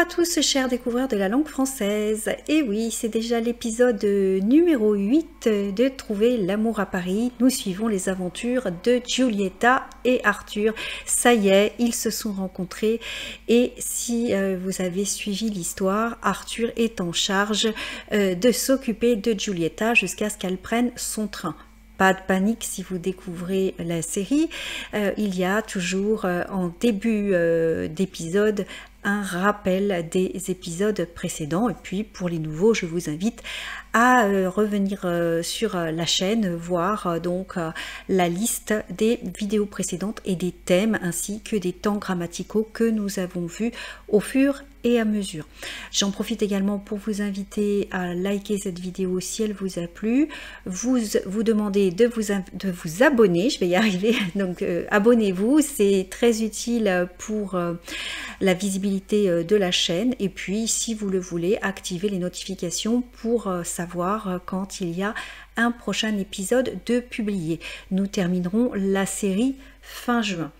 à tous, chers découvreurs de la langue française. Et oui, c'est déjà l'épisode numéro 8 de Trouver l'amour à Paris. Nous suivons les aventures de Giulietta et Arthur. Ça y est, ils se sont rencontrés. Et si vous avez suivi l'histoire, Arthur est en charge de s'occuper de Giulietta jusqu'à ce qu'elle prenne son train. Pas de panique si vous découvrez la série, il y a toujours en début d'épisode un rappel des épisodes précédents, et puis pour les nouveaux je vous invite à revenir sur la chaîne, voir donc la liste des vidéos précédentes et des thèmes ainsi que des temps grammaticaux que nous avons vus au fur et à mesure. J'en profite également pour vous inviter à liker cette vidéo si elle vous a plu, vous demander de vous abonner, je vais y arriver, donc abonnez-vous, c'est très utile pour la visibilité de la chaîne, et puis si vous le voulez, activez les notifications pour savoir quand il y a un prochain épisode de publié. Nous terminerons la série fin juin.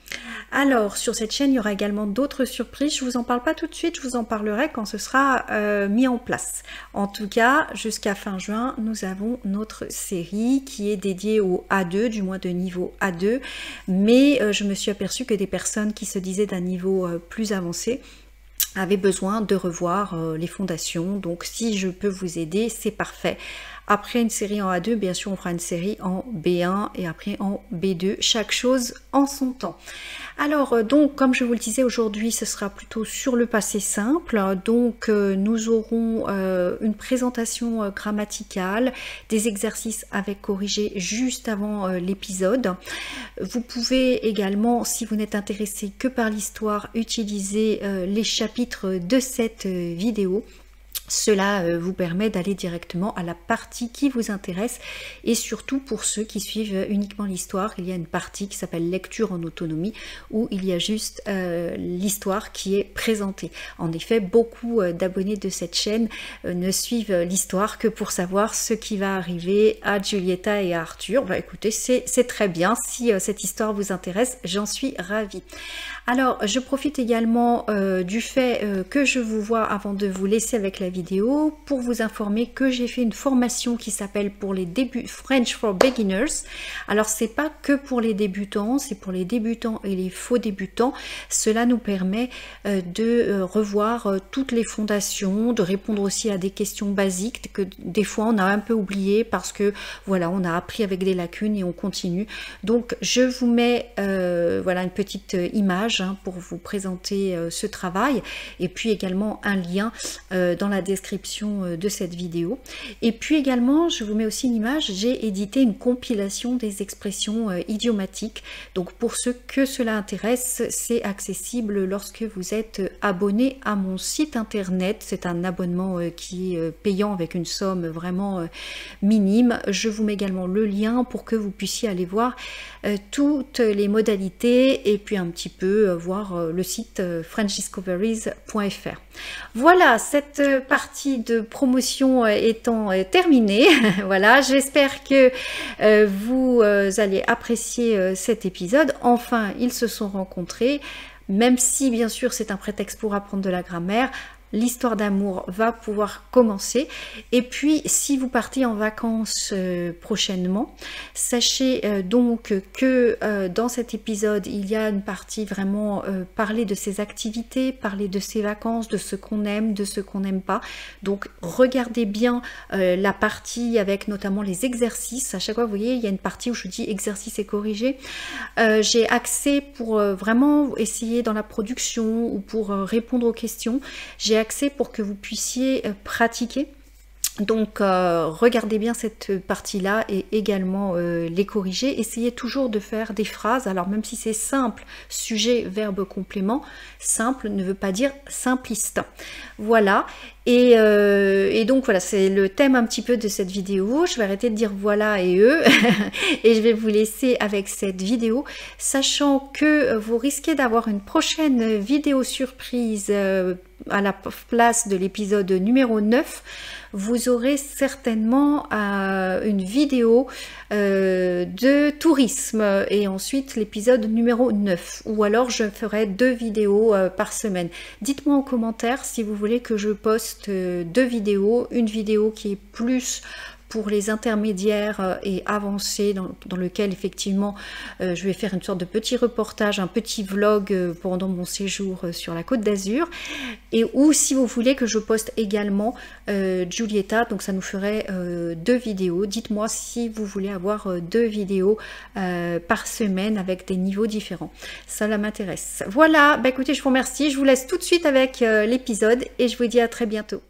Alors sur cette chaîne il y aura également d'autres surprises, je vous en parle pas tout de suite, je vous en parlerai quand ce sera mis en place. En tout cas jusqu'à fin juin nous avons notre série qui est dédiée au A2, du moins de niveau A2, mais je me suis aperçue que des personnes qui se disaient d'un niveau plus avancé avaient besoin de revoir les fondations, donc si je peux vous aider c'est parfait. Après une série en A2, bien sûr on fera une série en B1 et après en B2, chaque chose en son temps. Alors donc comme je vous le disais, aujourd'hui ce sera plutôt sur le passé simple, donc nous aurons une présentation grammaticale, des exercices avec corrigé juste avant l'épisode. Vous pouvez également, si vous n'êtes intéressé que par l'histoire, utiliser les chapitres de cette vidéo. Cela vous permet d'aller directement à la partie qui vous intéresse, et surtout pour ceux qui suivent uniquement l'histoire, il y a une partie qui s'appelle lecture en autonomie où il y a juste l'histoire qui est présentée. En effet, beaucoup d'abonnés de cette chaîne ne suivent l'histoire que pour savoir ce qui va arriver à Giulietta et à Arthur. Bah, écoutez, c'est très bien, si cette histoire vous intéresse, j'en suis ravie. Alors, je profite également du fait que je vous vois avant de vous laisser avec la vidéo pour vous informer que j'ai fait une formation qui s'appelle pour les débuts French for Beginners. Alors, c'est pas que pour les débutants, c'est pour les débutants et les faux débutants. Cela nous permet de revoir toutes les fondations, de répondre aussi à des questions basiques que des fois on a un peu oublié parce que voilà, on a appris avec des lacunes et on continue. Donc, je vous mets voilà une petite image pour vous présenter ce travail, et puis également un lien dans la description de cette vidéo. Et puis également je vous mets aussi une image, j'ai édité une compilation des expressions idiomatiques, donc pour ceux que cela intéresse, c'est accessible lorsque vous êtes abonné à mon site internet. C'est un abonnement qui est payant avec une somme vraiment minime. Je vous mets également le lien pour que vous puissiez aller voir toutes les modalités et puis un petit peu voir le site FrenchDiscoveries.fr. Voilà, cette partie de promotion étant terminée, voilà, j'espère que vous allez apprécier cet épisode. Enfin, ils se sont rencontrés, même si bien sûr c'est un prétexte pour apprendre de la grammaire. L'histoire d'amour va pouvoir commencer. Et puis si vous partez en vacances prochainement, sachez donc que dans cet épisode il y a une partie vraiment parler de ses activités, parler de ses vacances, de ce qu'on aime, de ce qu'on n'aime pas. Donc regardez bien la partie avec notamment les exercices. À chaque fois vous voyez il y a une partie où je dis exercice et corrigé. J'ai accès pour vraiment essayer dans la production ou pour répondre aux questions. J'ai accès pour que vous puissiez pratiquer. Donc regardez bien cette partie là et également les corriger. Essayez toujours de faire des phrases, alors même si c'est simple, sujet, verbe, complément, simple ne veut pas dire simpliste. Voilà, Et donc voilà, c'est le thème un petit peu de cette vidéo. Je vais arrêter de dire voilà et eux et je vais vous laisser avec cette vidéo, sachant que vous risquez d'avoir une prochaine vidéo surprise à la place de l'épisode numéro 9. Vous aurez certainement une vidéo de tourisme et ensuite l'épisode numéro 9, ou alors je ferai 2 vidéos par semaine. Dites-moi en commentaire si vous voulez que je poste 2 vidéos, une vidéo qui est plus pour les intermédiaires et avancés, dans lequel effectivement je vais faire une sorte de petit reportage, un petit vlog pendant mon séjour sur la Côte d'Azur, et ou si vous voulez que je poste également Giulietta, donc ça nous ferait 2 vidéos. Dites-moi si vous voulez avoir 2 vidéos par semaine avec des niveaux différents, ça m'intéresse. Voilà, bah écoutez, je vous remercie, je vous laisse tout de suite avec l'épisode et je vous dis à très bientôt.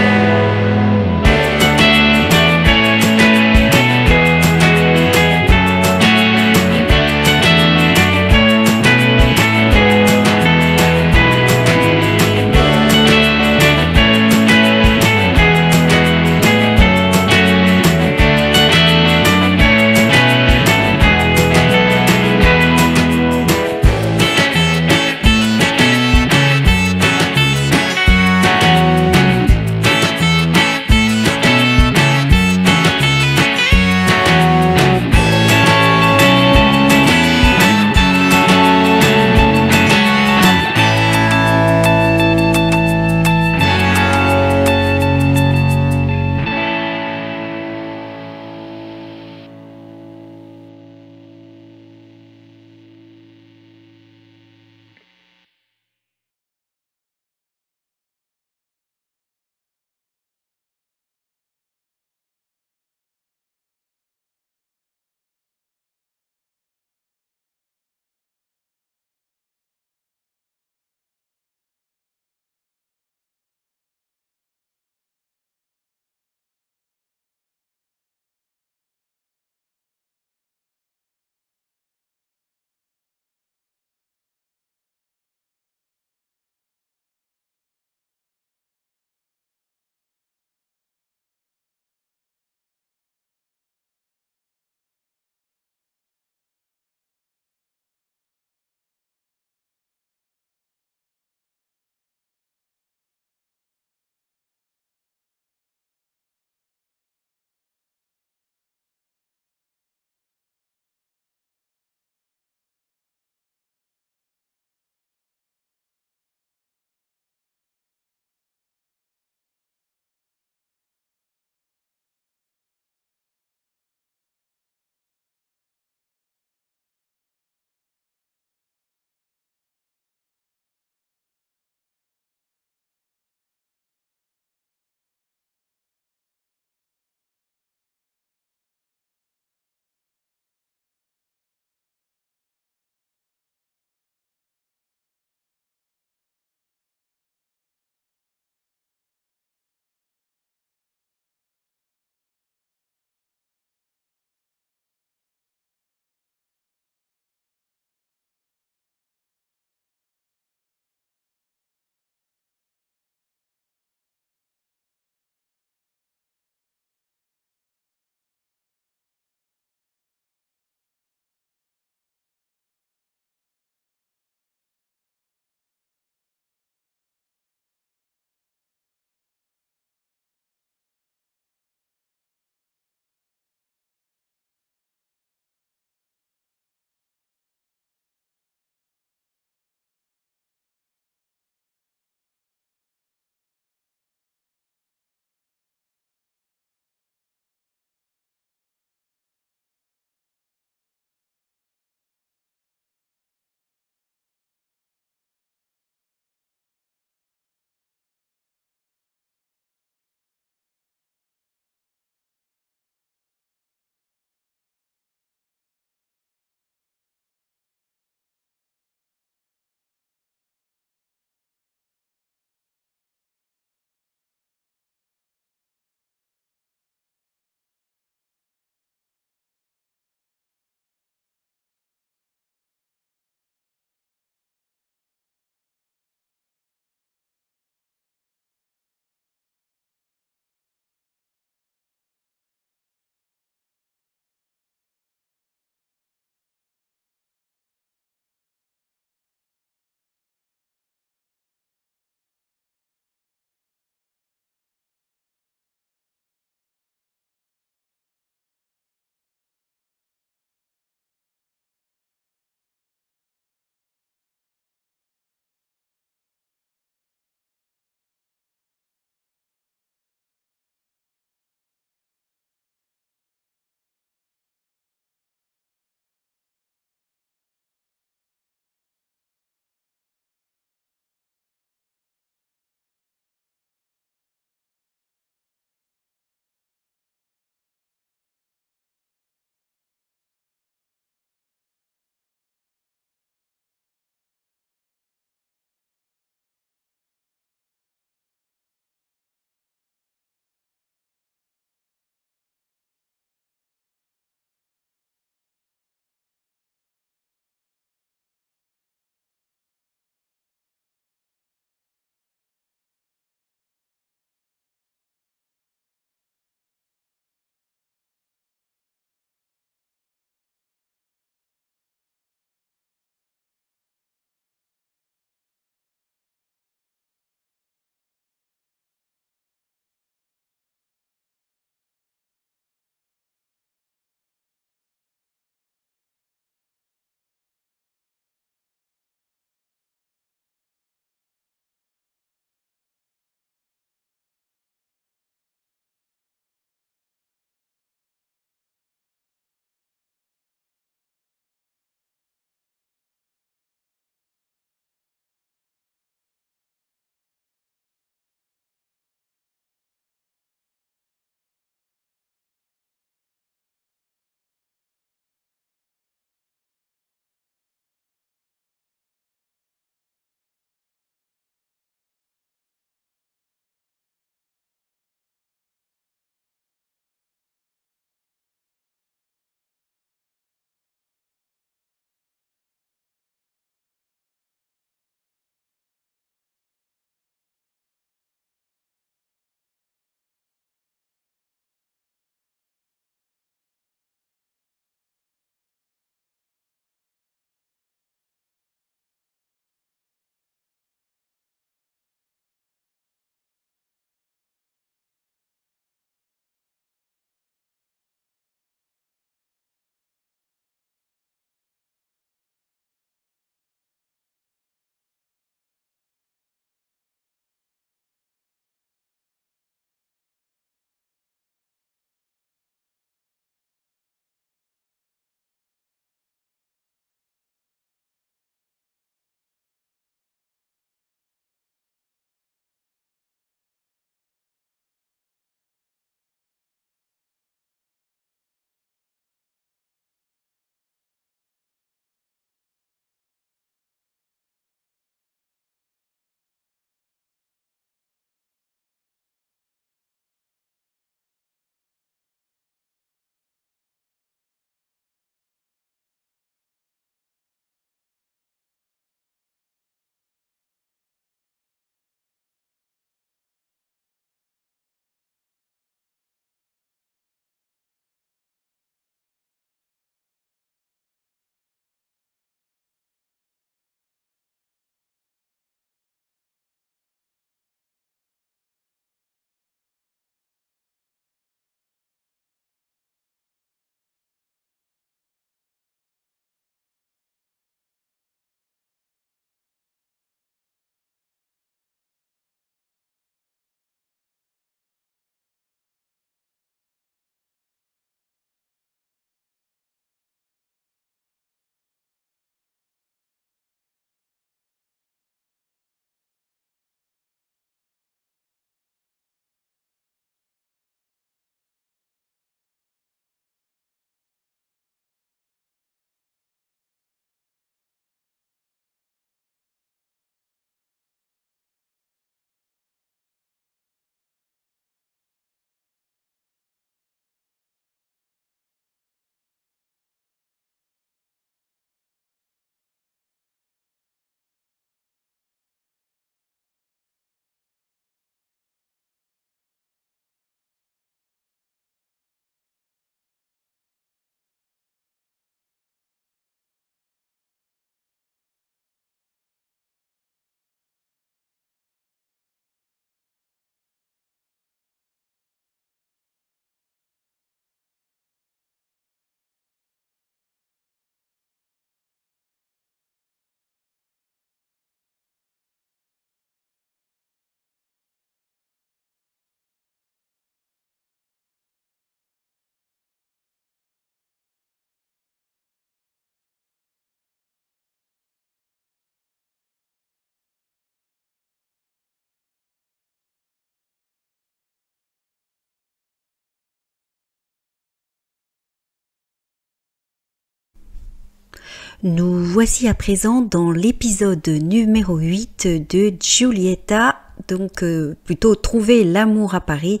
Nous voici à présent dans l'épisode numéro 8 de Giulietta, donc plutôt Trouver l'amour à Paris,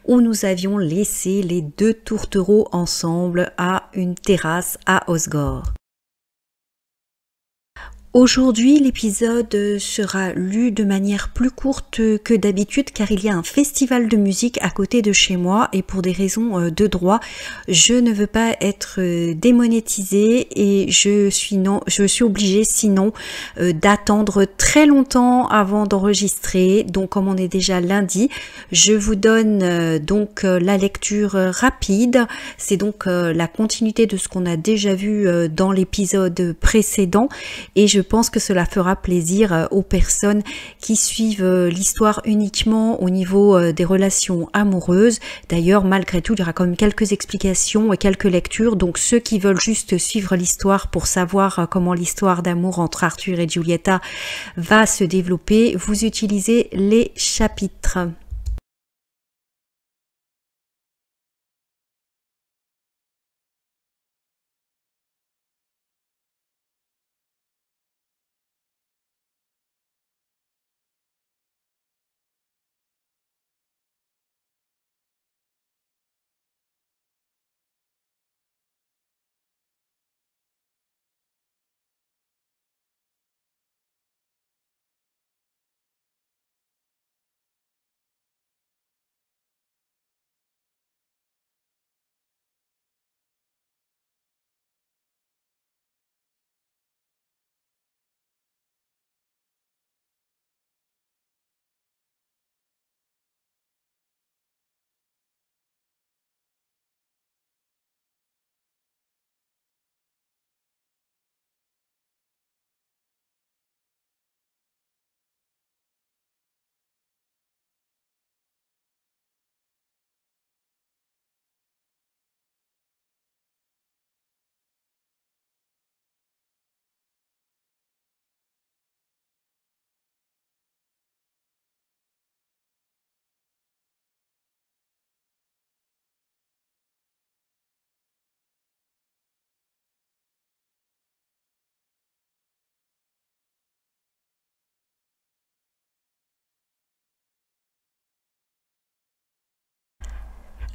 où nous avions laissé les deux tourtereaux ensemble à une terrasse à Osgore. Aujourd'hui, l'épisode sera lu de manière plus courte que d'habitude car il y a un festival de musique à côté de chez moi et pour des raisons de droit, je ne veux pas être démonétisée et je suis obligée sinon d'attendre très longtemps avant d'enregistrer. Donc comme on est déjà lundi, je vous donne donc la lecture rapide. C'est donc la continuité de ce qu'on a déjà vu dans l'épisode précédent et je pense que cela fera plaisir aux personnes qui suivent l'histoire uniquement au niveau des relations amoureuses. D'ailleurs, malgré tout, il y aura quand même quelques explications et quelques lectures. Donc, ceux qui veulent juste suivre l'histoire pour savoir comment l'histoire d'amour entre Arthur et Giulietta va se développer, vous utilisez les chapitres.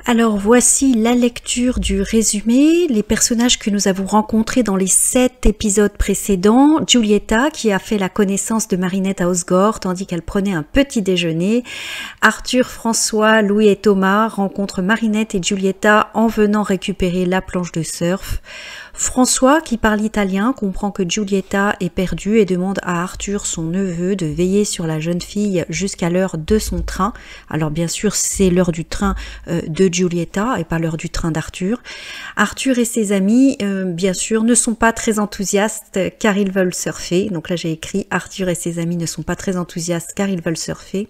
Alors voici la lecture du résumé, les personnages que nous avons rencontrés dans les 7 épisodes précédents. Giulietta qui a fait la connaissance de Marinette à Osgore tandis qu'elle prenait un petit déjeuner. Arthur, François, Louis et Thomas rencontrent Marinette et Giulietta en venant récupérer la planche de surf. François, qui parle italien, comprend que Giulietta est perdue et demande à Arthur, son neveu, de veiller sur la jeune fille jusqu'à l'heure de son train. Alors bien sûr, c'est l'heure du train de Giulietta et pas l'heure du train d'Arthur. Arthur et ses amis, bien sûr, ne sont pas très enthousiastes car ils veulent surfer. Donc là, j'ai écrit Arthur et ses amis ne sont pas très enthousiastes car ils veulent surfer.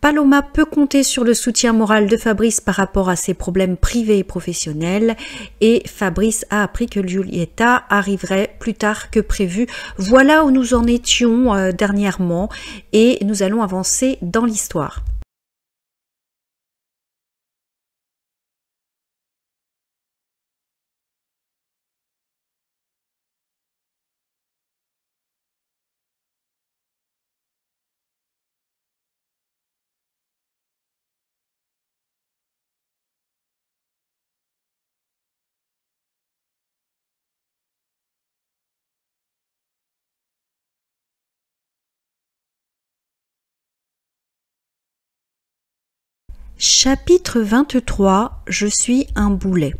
Paloma peut compter sur le soutien moral de Fabrice par rapport à ses problèmes privés et professionnels et Fabrice a appris que Giulietta arriverait plus tard que prévu. Voilà où nous en étions dernièrement et nous allons avancer dans l'histoire. Chapitre 23. Je suis un boulet.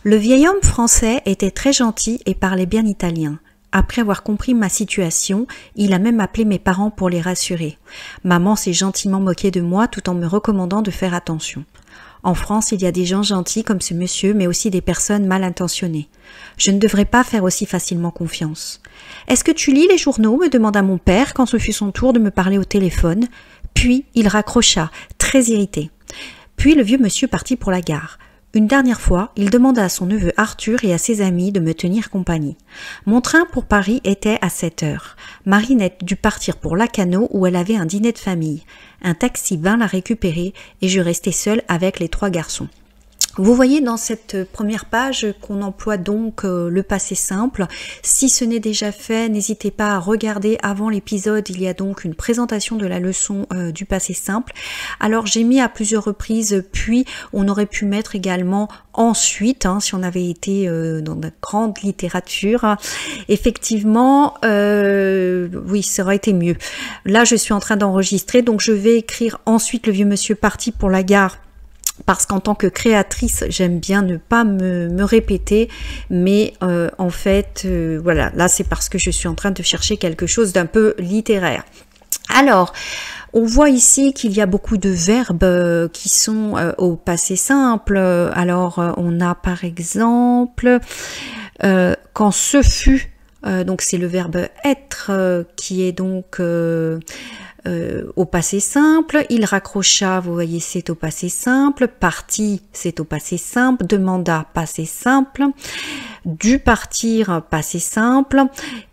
Le vieil homme français était très gentil et parlait bien italien. Après avoir compris ma situation, il a même appelé mes parents pour les rassurer. Maman s'est gentiment moquée de moi tout en me recommandant de faire attention. En France, il y a des gens gentils comme ce monsieur, mais aussi des personnes mal intentionnées. Je ne devrais pas faire aussi facilement confiance. « Est-ce que tu lis les journaux ?» me demanda mon père quand ce fut son tour de me parler au téléphone. Puis il raccrocha, très irrité. Puis le vieux monsieur partit pour la gare. Une dernière fois, il demanda à son neveu Arthur et à ses amis de me tenir compagnie. Mon train pour Paris était à 7 heures. Marinette dut partir pour Lacanau où elle avait un dîner de famille. Un taxi vint la récupérer et je restai seule avec les 3 garçons. Vous voyez dans cette première page qu'on emploie donc le passé simple. Si ce n'est déjà fait, n'hésitez pas à regarder avant l'épisode. Il y a donc une présentation de la leçon du passé simple. Alors j'ai mis à plusieurs reprises, puis on aurait pu mettre également ensuite, si on avait été dans la grande littérature. Effectivement, oui, ça aurait été mieux. Là, je suis en train d'enregistrer, donc je vais écrire ensuite le vieux monsieur parti pour la gare. Parce qu'en tant que créatrice, j'aime bien ne pas me répéter, mais en fait, voilà, là c'est parce que je suis en train de chercher quelque chose d'un peu littéraire. Alors, on voit ici qu'il y a beaucoup de verbes qui sont au passé simple. Alors, on a par exemple, quand ce fut, donc c'est le verbe être qui est donc... au passé simple, il raccrocha, vous voyez, c'est au passé simple, parti, c'est au passé simple, demanda, passé simple, dû partir, passé simple,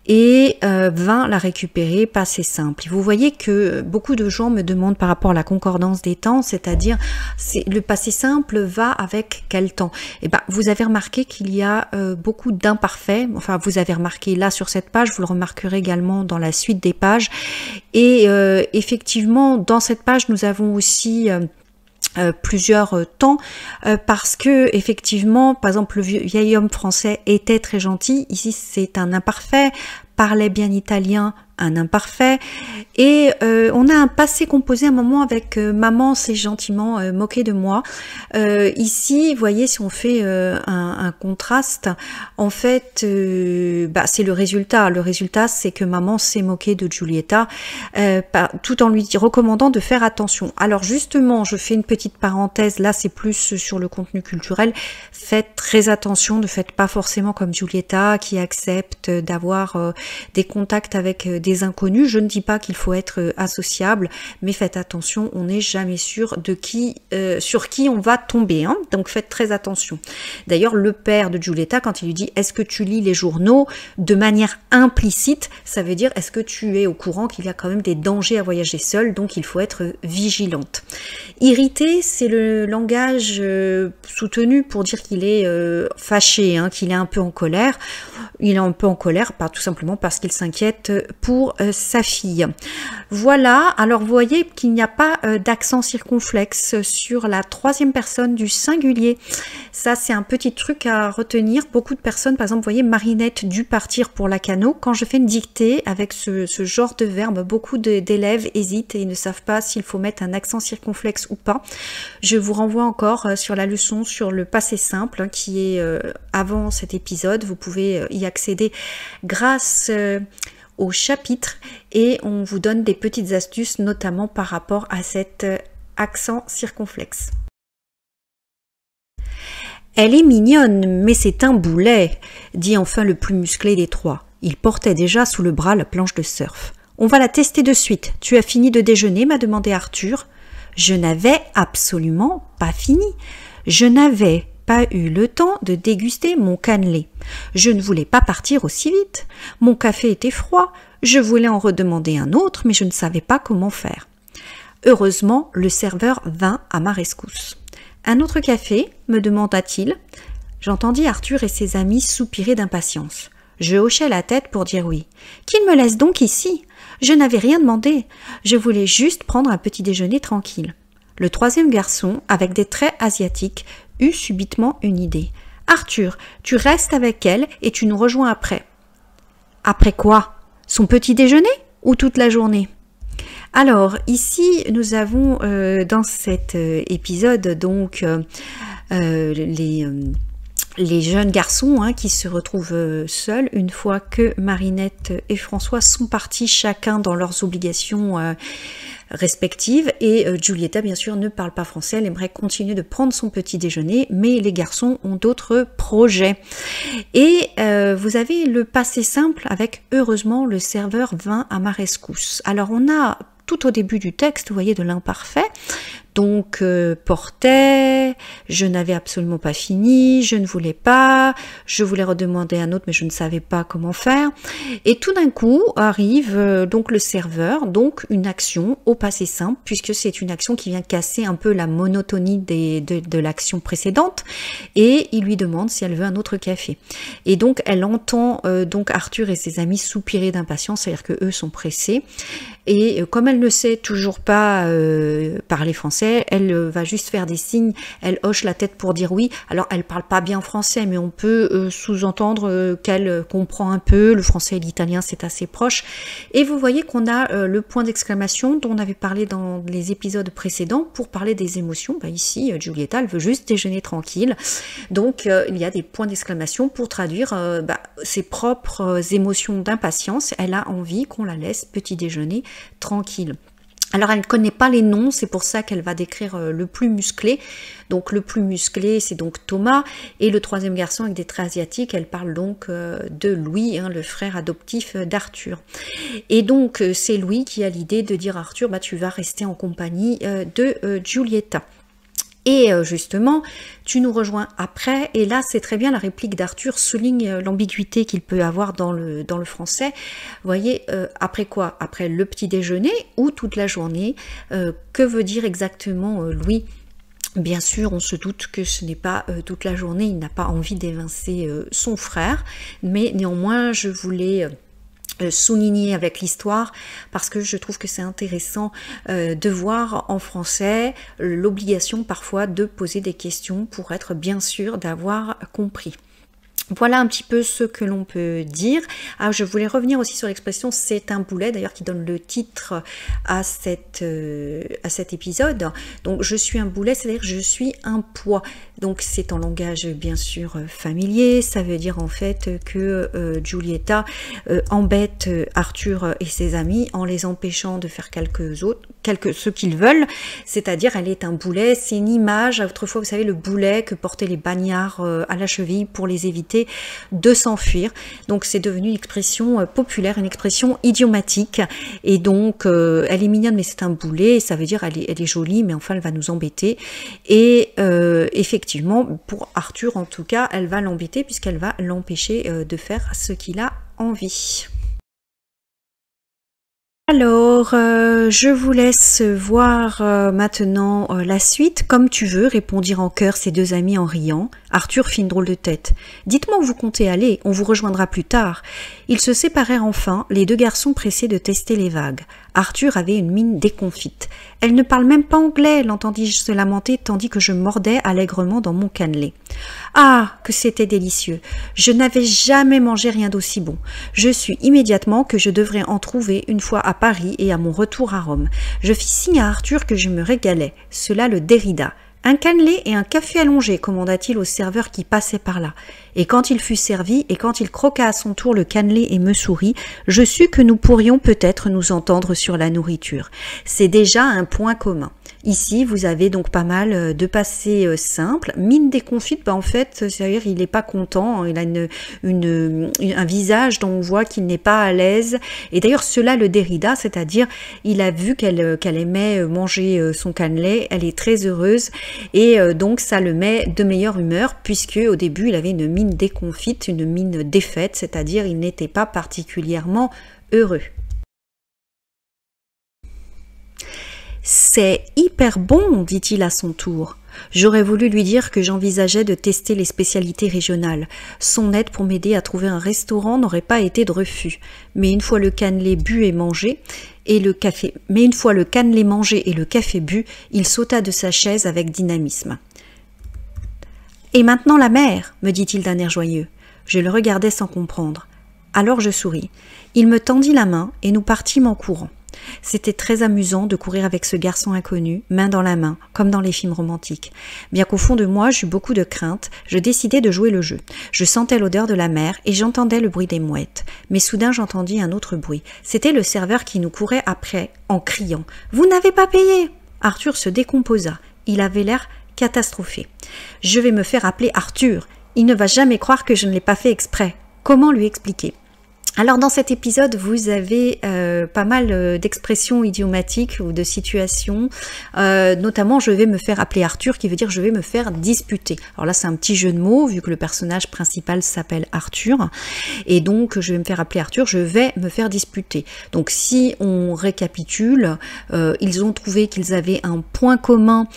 et vint la récupérer, passé simple. Vous voyez que beaucoup de gens me demandent par rapport à la concordance des temps, c'est-à-dire le passé simple va avec quel temps? Et ben, vous avez remarqué qu'il y a beaucoup d'imparfaits, enfin vous avez remarqué là sur cette page, vous le remarquerez également dans la suite des pages, et effectivement dans cette page nous avons aussi plusieurs temps parce que effectivement par exemple le vieil homme français était très gentil, ici c'est un imparfait, parlait bien italien, un imparfait, et on a un passé composé à un moment avec maman s'est gentiment moquée de moi. Ici, vous voyez, si on fait un contraste, en fait, c'est le résultat. Le résultat, c'est que maman s'est moquée de Giulietta, tout en lui recommandant de faire attention. Alors justement, je fais une petite parenthèse, là c'est plus sur le contenu culturel, faites très attention, ne faites pas forcément comme Giulietta qui accepte d'avoir des contacts avec des inconnus. Je ne dis pas qu'il faut être associable, mais faites attention, on n'est jamais sûr de sur qui on va tomber, donc faites très attention. D'ailleurs, le père de Giulietta, quand il lui dit « Est-ce que tu lis les journaux ?» de manière implicite, ça veut dire « Est-ce que tu es au courant qu'il y a quand même des dangers à voyager seul, donc il faut être vigilante ?» Irrité, c'est le langage soutenu pour dire qu'il est fâché, qu'il est un peu en colère. Il est un peu en colère, tout simplement parce qu'il s'inquiète pour sa fille. Voilà, alors vous voyez qu'il n'y a pas d'accent circonflexe sur la troisième personne du singulier. Ça, c'est un petit truc à retenir. Beaucoup de personnes, par exemple, vous voyez, Marinette dut partir pour Lacanau. Quand je fais une dictée avec ce genre de verbe, beaucoup d'élèves hésitent et ne savent pas s'il faut mettre un accent circonflexe ou pas. Je vous renvoie encore sur la leçon sur le passé simple qui est avant cet épisode. Vous pouvez y accéder grâce au chapitre et on vous donne des petites astuces notamment par rapport à cet accent circonflexe. Elle est mignonne, mais c'est un boulet, dit enfin le plus musclé des trois. Il portait déjà sous le bras la planche de surf. On va la tester de suite. Tu as fini de déjeuner, m'a demandé Arthur. Je n'avais absolument pas fini. Je n'avais pas eu le temps de déguster mon cannelé. Je ne voulais pas partir aussi vite. Mon café était froid. Je voulais en redemander un autre, mais je ne savais pas comment faire. Heureusement, le serveur vint à ma rescousse. Un autre café, me demanda-t-il. J'entendis Arthur et ses amis soupirer d'impatience. Je hochai la tête pour dire oui. Qu'il me laisse donc ici. Je n'avais rien demandé. Je voulais juste prendre un petit déjeuner tranquille. Le troisième garçon, avec des traits asiatiques, eut subitement une idée. « Arthur, tu restes avec elle et tu nous rejoins après. »« Après quoi? Son petit déjeuner ou toute la journée ?» Alors, ici, nous avons dans cet épisode donc les jeunes garçons qui se retrouvent seuls une fois que Marinette et François sont partis chacun dans leurs obligations respectives et Giulietta bien sûr ne parle pas français, elle aimerait continuer de prendre son petit déjeuner mais les garçons ont d'autres projets et vous avez le passé simple avec heureusement le serveur vint à ma rescousse. Alors on a tout au début du texte, vous voyez, de l'imparfait, donc portait, je n'avais absolument pas fini, je ne voulais pas, je voulais redemander un autre mais je ne savais pas comment faire. Et tout d'un coup arrive donc le serveur, donc une action au passé simple, puisque c'est une action qui vient casser un peu la monotonie de l'action précédente, et il lui demande si elle veut un autre café. Et donc elle entend donc Arthur et ses amis soupirer d'impatience, c'est-à-dire que eux sont pressés. Et comme elle ne sait toujours pas parler français, elle va juste faire des signes, elle hoche la tête pour dire oui. Alors elle parle pas bien français, mais on peut sous-entendre qu'elle comprend un peu, le français et l'italien c'est assez proche. Et vous voyez qu'on a le point d'exclamation dont on avait parlé dans les épisodes précédents pour parler des émotions. Ben ici, Giulietta, elle veut juste déjeuner tranquille. Donc il y a des points d'exclamation pour traduire ses propres émotions d'impatience. Elle a envie qu'on la laisse petit déjeuner tranquille. Alors elle ne connaît pas les noms, c'est pour ça qu'elle va décrire le plus musclé. Donc le plus musclé c'est donc Thomas, et le troisième garçon avec des traits asiatiques, elle parle donc de Louis, le frère adoptif d'Arthur. Et donc c'est Louis qui a l'idée de dire à Arthur, tu vas rester en compagnie de Giulietta. Et justement, tu nous rejoins après, et là c'est très bien, la réplique d'Arthur souligne l'ambiguïté qu'il peut avoir dans le français. Vous voyez, après quoi? Après le petit déjeuner ou toute la journée? Que veut dire exactement Louis? Bien sûr, on se doute que ce n'est pas toute la journée, il n'a pas envie d'évincer son frère, mais néanmoins je voulais souligner avec l'histoire parce que je trouve que c'est intéressant de voir en français l'obligation parfois de poser des questions pour être bien sûr d'avoir compris. Voilà un petit peu ce que l'on peut dire. Alors, je voulais revenir aussi sur l'expression « c'est un boulet », d'ailleurs qui donne le titre à cet épisode. Donc, je suis un boulet, c'est-à-dire je suis un poids. Donc, c'est en langage bien sûr familier. Ça veut dire en fait que Giulietta embête Arthur et ses amis en les empêchant de faire ce qu'ils veulent. C'est-à-dire, elle est un boulet. C'est une image. Autrefois, vous savez, le boulet que portaient les bagnards à la cheville pour les éviter de s'enfuir. Donc c'est devenu une expression populaire, une expression idiomatique, et donc elle est mignonne mais c'est un boulet, et ça veut dire elle est jolie mais enfin elle va nous embêter. Et effectivement pour Arthur en tout cas elle va l'embêter puisqu'elle va l'empêcher de faire ce qu'il a envie. Alors, je vous laisse voir maintenant la suite. Comme tu veux, répondirent en chœur ses deux amis en riant. Arthur fit une drôle de tête. Dites-moi où vous comptez aller, on vous rejoindra plus tard. Ils se séparèrent enfin, les deux garçons pressés de tester les vagues. Arthur avait une mine déconfite. Elle ne parle même pas anglais, l'entendis-je se lamenter tandis que je mordais allègrement dans mon cannelé. Ah, que c'était délicieux! Je n'avais jamais mangé rien d'aussi bon. Je sus immédiatement que je devrais en trouver une fois à Paris et à mon retour à Rome. Je fis signe à Arthur que je me régalais. Cela le dérida. Un cannelé et un café allongé, commanda-t-il au serveur qui passait par là. Et quand il fut servi, et quand il croqua à son tour le cannelé et me sourit, je sus que nous pourrions peut-être nous entendre sur la nourriture. C'est déjà un point commun. Ici, vous avez donc pas mal de passés simples. Mine déconfite, en fait, c'est-à-dire il n'est pas content, il a un visage dont on voit qu'il n'est pas à l'aise. Et d'ailleurs, cela le dérida, c'est-à-dire il a vu qu'elle aimait manger son cannelé, elle est très heureuse, et donc ça le met de meilleure humeur, puisque au début, il avait une mine déconfite, une mine défaite, c'est-à-dire il n'était pas particulièrement heureux. C'est hyper bon, dit-il à son tour. J'aurais voulu lui dire que j'envisageais de tester les spécialités régionales. Son aide pour m'aider à trouver un restaurant n'aurait pas été de refus. Mais une fois le cannelé bu et mangé, et le café bu, il sauta de sa chaise avec dynamisme. Et maintenant la mer, me dit-il d'un air joyeux. Je le regardais sans comprendre. Alors je souris. Il me tendit la main et nous partîmes en courant. C'était très amusant de courir avec ce garçon inconnu, main dans la main, comme dans les films romantiques. Bien qu'au fond de moi, j'eus beaucoup de crainte, je décidai de jouer le jeu. Je sentais l'odeur de la mer et j'entendais le bruit des mouettes. Mais soudain, j'entendis un autre bruit. C'était le serveur qui nous courait après, en criant « Vous n'avez pas payé !» Arthur se décomposa. Il avait l'air catastrophé. « Je vais me faire appeler Arthur. Il ne va jamais croire que je ne l'ai pas fait exprès. » Comment lui expliquer ? Alors dans cet épisode, vous avez pas mal d'expressions idiomatiques ou de situations, notamment je vais me faire appeler Arthur, qui veut dire je vais me faire disputer. Alors là c'est un petit jeu de mots, vu que le personnage principal s'appelle Arthur, et donc je vais me faire appeler Arthur, je vais me faire disputer. Donc si on récapitule, ils ont trouvé qu'ils avaient un point commun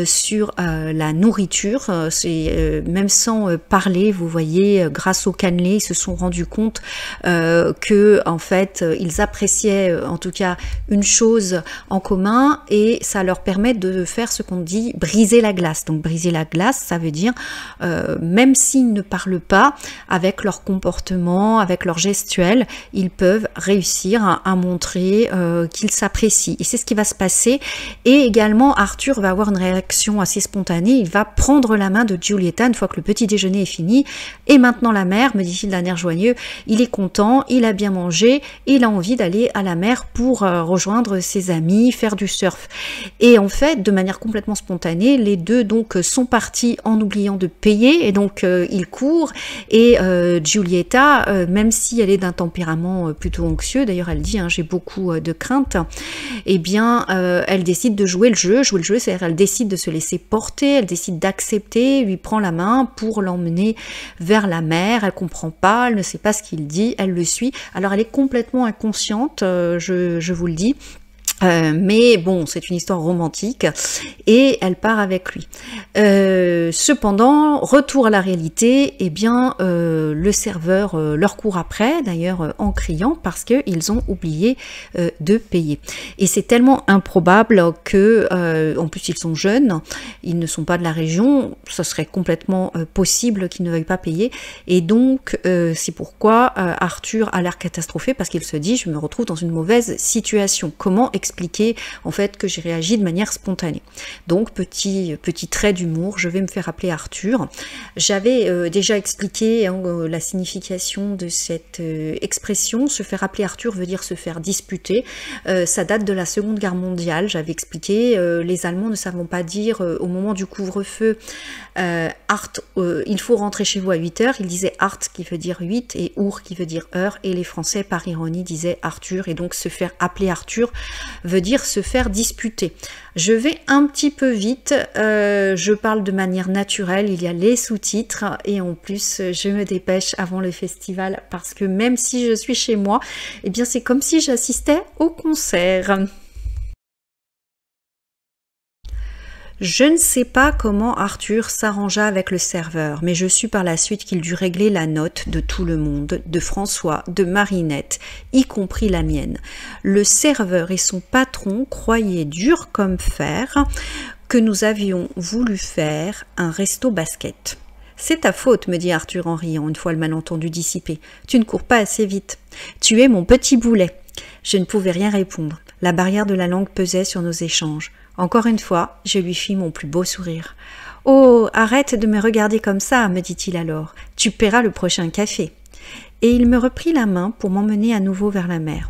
sur la nourriture, même sans parler, vous voyez, grâce au cannelé, ils se sont rendus compte que en fait ils appréciaient en tout cas une chose en commun, et ça leur permet de faire ce qu'on dit briser la glace. Donc briser la glace, ça veut dire même s'ils ne parlent pas, avec leur comportement, avec leur gestuelle, ils peuvent réussir à montrer qu'ils s'apprécient, et c'est ce qui va se passer. Et également Arthur va avoir une réaction assez spontanée, il va prendre la main de Giulietta une fois que le petit déjeuner est fini. Et maintenant la mère, me dit-il d'un air joyeux, il est content, il a bien mangé, il a envie d'aller à la mer pour rejoindre ses amis, faire du surf. Et en fait, de manière complètement spontanée, les deux donc sont partis en oubliant de payer, et donc ils courent, et Giulietta, même si elle est d'un tempérament plutôt anxieux, d'ailleurs elle dit j'ai beaucoup de crainte, eh bien elle décide de jouer le jeu, c'est-à-dire elle décide de se laisser porter, elle décide d'accepter, lui prend la main pour l'emmener vers la mer, elle comprend pas, elle ne sait pas ce qu'il dit, elle le suit. Alors elle est complètement inconsciente, je vous le dis. Mais bon, c'est une histoire romantique, et elle part avec lui. Cependant, retour à la réalité, eh bien, le serveur leur court après, d'ailleurs en criant, parce qu'ils ont oublié de payer. Et c'est tellement improbable que, en plus ils sont jeunes, ils ne sont pas de la région, ça serait complètement possible qu'ils ne veuillent pas payer. Et donc, c'est pourquoi Arthur a l'air catastrophé, parce qu'il se dit, je me retrouve dans une mauvaise situation. Comment expliquer en fait que j'ai réagi de manière spontanée? Donc petit trait d'humour, je vais me faire appeler Arthur. J'avais déjà expliqué la signification de cette expression. Se faire appeler Arthur veut dire se faire disputer. Ça date de la Seconde Guerre mondiale. J'avais expliqué, les Allemands ne savent pas dire au moment du couvre-feu il faut rentrer chez vous à 8 heures. Ils disaient Art qui veut dire 8 et Ur qui veut dire heure, et les Français par ironie disaient Arthur, et donc se faire appeler Arthur veut dire se faire disputer. Je vais un petit peu vite, je parle de manière naturelle, il y a les sous-titres, et en plus je me dépêche avant le festival, parce que même si je suis chez moi, eh bien c'est comme si j'assistais au concert. Je ne sais pas comment Arthur s'arrangea avec le serveur, mais je sus par la suite qu'il dut régler la note de tout le monde, de François, de Marinette, y compris la mienne. Le serveur et son patron croyaient dur comme fer que nous avions voulu faire un resto basket. « C'est ta faute, me dit Arthur en riant, une fois le malentendu dissipé. Tu ne cours pas assez vite. Tu es mon petit boulet. » Je ne pouvais rien répondre. La barrière de la langue pesait sur nos échanges. Encore une fois, je lui fis mon plus beau sourire. « Oh, arrête de me regarder comme ça, me dit-il alors. Tu paieras le prochain café. » Et il me reprit la main pour m'emmener à nouveau vers la mer.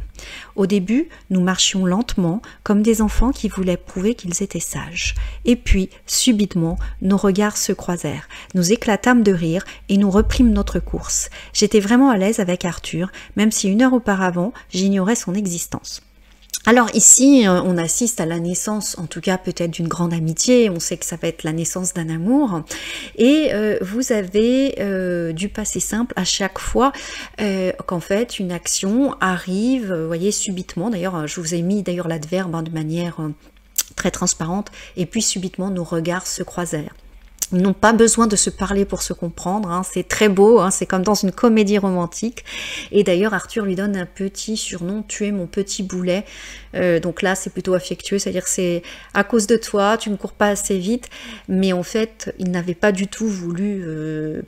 Au début, nous marchions lentement, comme des enfants qui voulaient prouver qu'ils étaient sages. Et puis, subitement, nos regards se croisèrent. Nous éclatâmes de rire et nous reprîmes notre course. J'étais vraiment à l'aise avec Arthur, même si 1 heure auparavant, j'ignorais son existence. Alors ici, on assiste à la naissance, en tout cas peut-être d'une grande amitié, on sait que ça va être la naissance d'un amour, et vous avez du passé simple à chaque fois qu'en fait une action arrive, vous voyez, subitement. D'ailleurs, je vous ai mis d'ailleurs l'adverbe de manière très transparente, et puis subitement nos regards se croisèrent. Ils n'ont pas besoin de se parler pour se comprendre, hein. C'est très beau, hein. C'est comme dans une comédie romantique. Et d'ailleurs, Arthur lui donne un petit surnom, tu es mon petit boulet. Donc là, c'est plutôt affectueux, c'est-à-dire c'est à cause de toi, tu ne cours pas assez vite. Mais en fait, il n'avait pas du tout voulu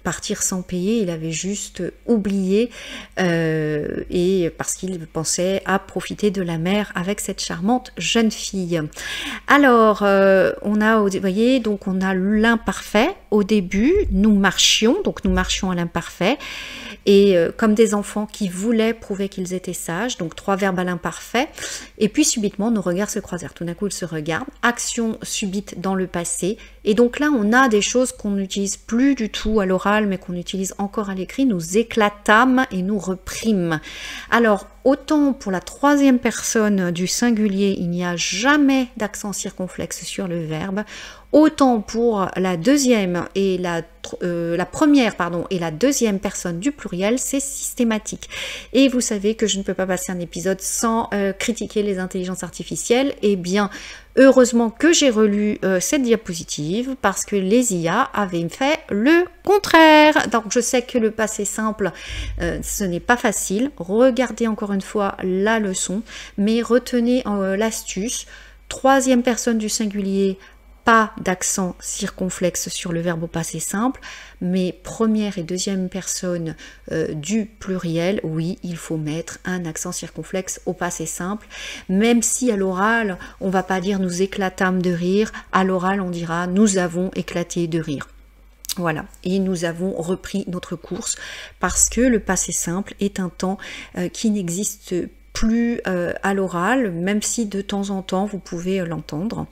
partir sans payer, il avait juste oublié, et parce qu'il pensait à profiter de la mer avec cette charmante jeune fille. Alors, on a, vous voyez, donc on a l'imparfait. Au début, nous marchions à l'imparfait, et comme des enfants qui voulaient prouver qu'ils étaient sages, donc 3 verbes à l'imparfait, et puis subitement nos regards se croisèrent. Tout d'un coup, ils se regardent, action subite dans le passé, Et donc là, on a des choses qu'on n'utilise plus du tout à l'oral, mais qu'on utilise encore à l'écrit. Nous éclatâmes et nous reprîmes. Alors, autant pour la troisième personne du singulier, il n'y a jamais d'accent circonflexe sur le verbe. Autant pour la deuxième et la première et la deuxième personne du pluriel, c'est systématique. Et vous savez que je ne peux pas passer un épisode sans critiquer les intelligences artificielles. Eh bien, heureusement que j'ai relu cette diapositive parce que les IA avaient fait le contraire. Donc je sais que le passé simple, ce n'est pas facile. Regardez encore une fois la leçon, mais retenez l'astuce. Troisième personne du singulier, pas d'accent circonflexe sur le verbe au passé simple, mais première et deuxième personne du pluriel, oui, il faut mettre un accent circonflexe au passé simple, même si à l'oral, on va pas dire nous éclatâmes de rire, à l'oral on dira nous avons éclaté de rire. Voilà, et nous avons repris notre course parce que le passé simple est un temps qui n'existe plus à l'oral, même si de temps en temps vous pouvez l'entendre.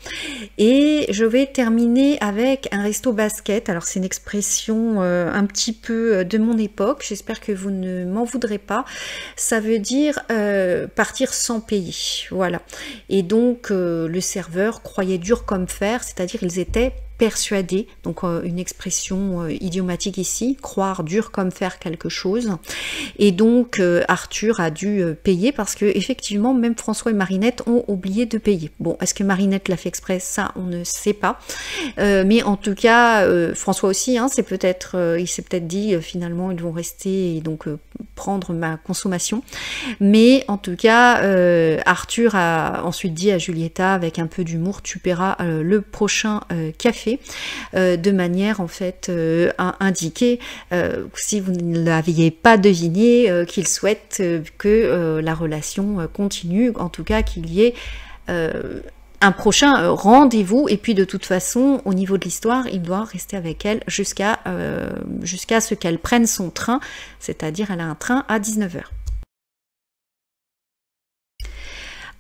Et je vais terminer avec un resto basket. Alors c'est une expression un petit peu de mon époque, j'espère que vous ne m'en voudrez pas. Ça veut dire partir sans payer, voilà. Et donc le serveur croyait dur comme fer, c'est-à-dire ils étaient persuadé, donc une expression idiomatique ici, croire dur comme faire quelque chose. Et donc Arthur a dû payer parce que effectivement même François et Marinette ont oublié de payer. Bon, est-ce que Marinette l'a fait exprès? Ça on ne sait pas, mais en tout cas François aussi, hein, c'est peut-être il s'est peut-être dit finalement ils vont rester et donc prendre ma consommation, mais en tout cas Arthur a ensuite dit à Giulietta avec un peu d'humour, tu paieras le prochain café, de manière en fait à indiquer, si vous ne l'aviez pas deviné, qu'il souhaite que la relation continue, en tout cas qu'il y ait un prochain rendez-vous, et puis de toute façon au niveau de l'histoire il doit rester avec elle jusqu'à ce qu'elle prenne son train, c'est-à-dire elle a un train à 19h.